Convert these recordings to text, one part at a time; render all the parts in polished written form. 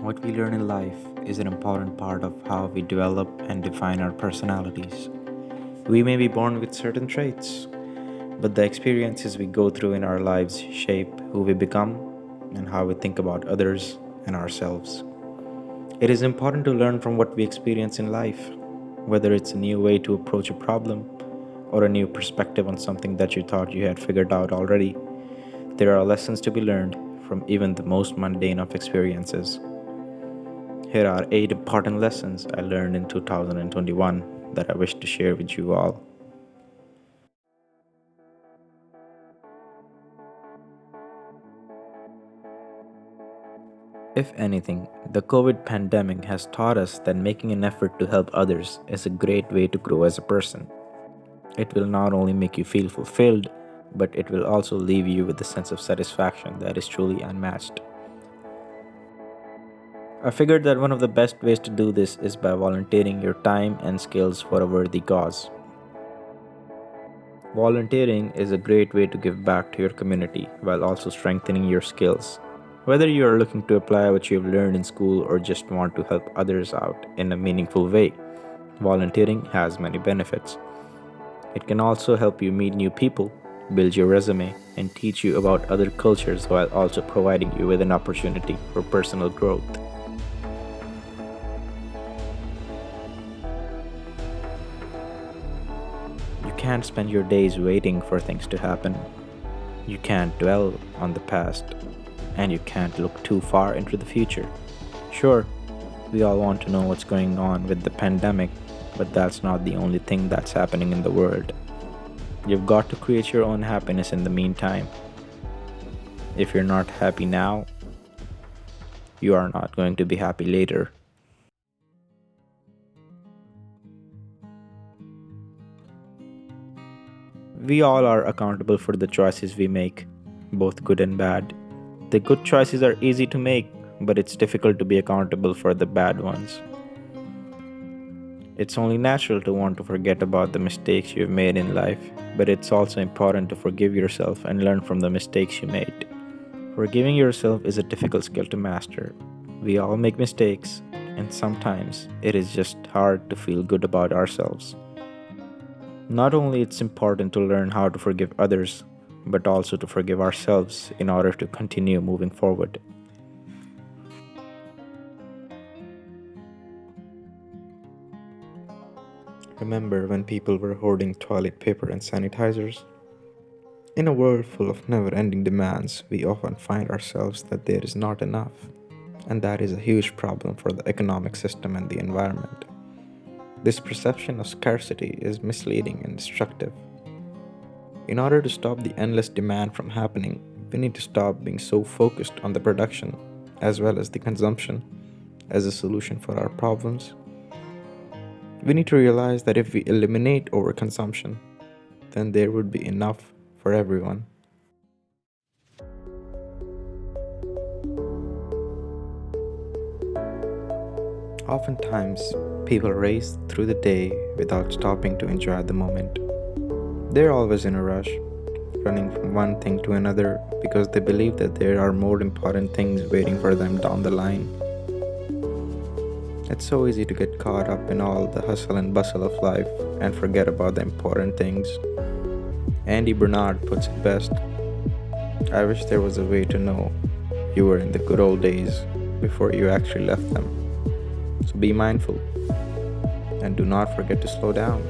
What we learn in life is an important part of how we develop and define our personalities. We may be born with certain traits, but the experiences we go through in our lives shape who we become and how we think about others and ourselves. It is important to learn from what we experience in life, whether it's a new way to approach a problem or a new perspective on something that you thought you had figured out already. There are lessons to be learned from even the most mundane of experiences. Here are 8 important lessons I learned in 2021 that I wish to share with you all. If anything, the COVID pandemic has taught us that making an effort to help others is a great way to grow as a person. It will not only make you feel fulfilled, but it will also leave you with a sense of satisfaction that is truly unmatched. I figured that one of the best ways to do this is by volunteering your time and skills for a worthy cause. Volunteering is a great way to give back to your community while also strengthening your skills. Whether you are looking to apply what you have learned in school or just want to help others out in a meaningful way, volunteering has many benefits. It can also help you meet new people, build your resume, and teach you about other cultures while also providing you with an opportunity for personal growth. You can't spend your days waiting for things to happen. You can't dwell on the past, and you can't look too far into the future. Sure, we all want to know what's going on with the pandemic, but that's not the only thing that's happening in the world. You've got to create your own happiness in the meantime. If you're not happy now, you are not going to be happy later. We all are accountable for the choices we make, both good and bad. The good choices are easy to make, but it's difficult to be accountable for the bad ones. It's only natural to want to forget about the mistakes you've made in life, but it's also important to forgive yourself and learn from the mistakes you made. Forgiving yourself is a difficult skill to master. We all make mistakes, and sometimes it is just hard to feel good about ourselves. Not only it's important to learn how to forgive others, but also to forgive ourselves in order to continue moving forward. Remember when people were hoarding toilet paper and sanitizers? In a world full of never ending demands, we often find ourselves that there is not enough, and that is a huge problem for the economic system and the environment. This perception of scarcity is misleading and destructive. In order to stop the endless demand from happening, we need to stop being so focused on the production as well as the consumption as a solution for our problems. We need to realize that if we eliminate overconsumption, then there would be enough for everyone. Oftentimes, people race through the day without stopping to enjoy the moment. They're always in a rush, running from one thing to another because they believe that there are more important things waiting for them down the line. It's so easy to get caught up in all the hustle and bustle of life and forget about the important things. Andy Bernard puts it best: I wish there was a way to know you were in the good old days before you actually left them. So be mindful and do not forget to slow down.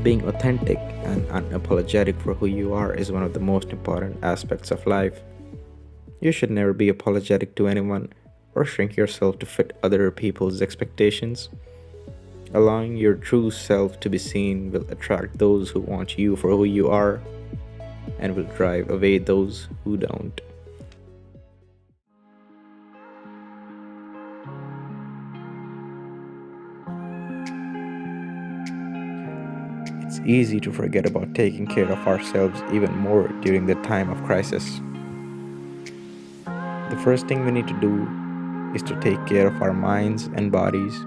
Being authentic and unapologetic for who you are is one of the most important aspects of life. You should never be apologetic to anyone or shrink yourself to fit other people's expectations. Allowing your true self to be seen will attract those who want you for who you are and will drive away those who don't. It's easy to forget about taking care of ourselves even more during the time of crisis. The first thing we need to do is to take care of our minds and bodies.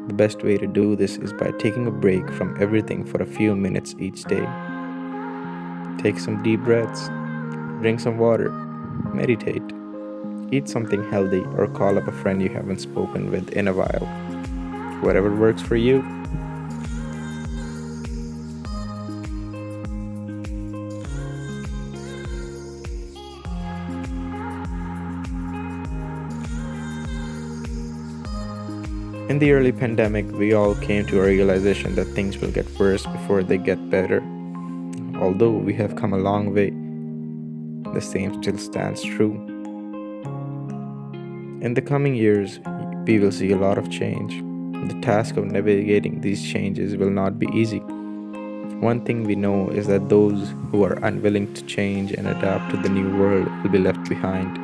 The best way to do this is by taking a break from everything for a few minutes each day. Take some deep breaths, drink some water, meditate, eat something healthy, or call up a friend you haven't spoken with in a while. Whatever works for you. In the early pandemic, we all came to a realization that things will get worse before they get better. Although we have come a long way, the same still stands true. In the coming years, we will see a lot of change. The task of navigating these changes will not be easy. One thing we know is that those who are unwilling to change and adapt to the new world will be left behind.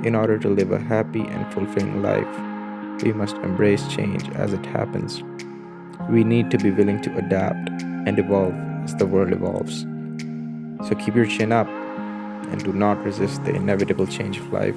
In order to live a happy and fulfilling life, we must embrace change as it happens. We need to be willing to adapt and evolve as the world evolves. So keep your chin up and do not resist the inevitable change of life.